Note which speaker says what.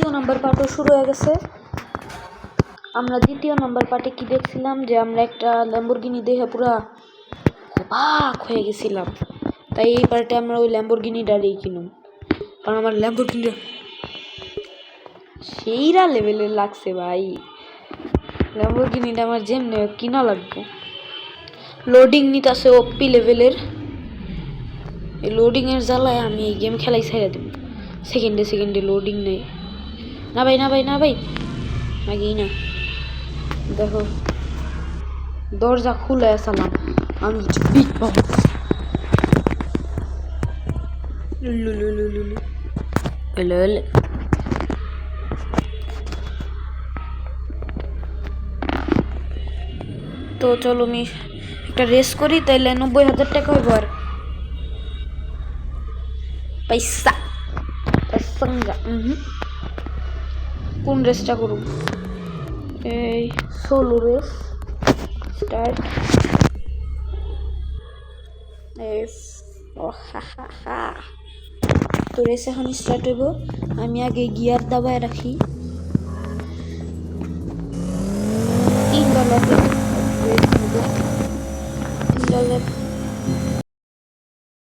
Speaker 1: দ্বিতীয় নাম্বার পার্টও শুরু হয়ে গেছে। আমরা দ্বিতীয় নাম্বার পার্টে কি দেখছিলাম যে আমরা একটা ল্যাম্বরগিনি দেখে পুরা অবাক হয়ে গেছিলাম। তাই এই পার্টে আমরা ওই ল্যাম্বরগিনিটারই কিনুম, কারণ আমার ল্যাম্বরগিনিটা সেইরা লেভেলের লাগছে ভাই। ল্যাম্বরগিনিটা আমার যেমনি কিনা লাগবে। লোডিং নিতেছে ওপি লেভেলের। এই লোডিংয়ের জ্বালায় আমি এই গেম খেলাই ছেড়ে দেব। সেকেন্ডে লোডিং নেই। না ভাই আগেই না। দেখো দরজা খুলে আসলাম আমি। তো চলো আমি একটা রেস করি, তাইলে 90,000 টাকা হইব। আর পয়সা কোন রেসটা করব? এই সোলো রেস স্টার্ট। তো রেস এখন স্টার্ট হইব। আমি আগে গিয়ার দাবায় রাখি।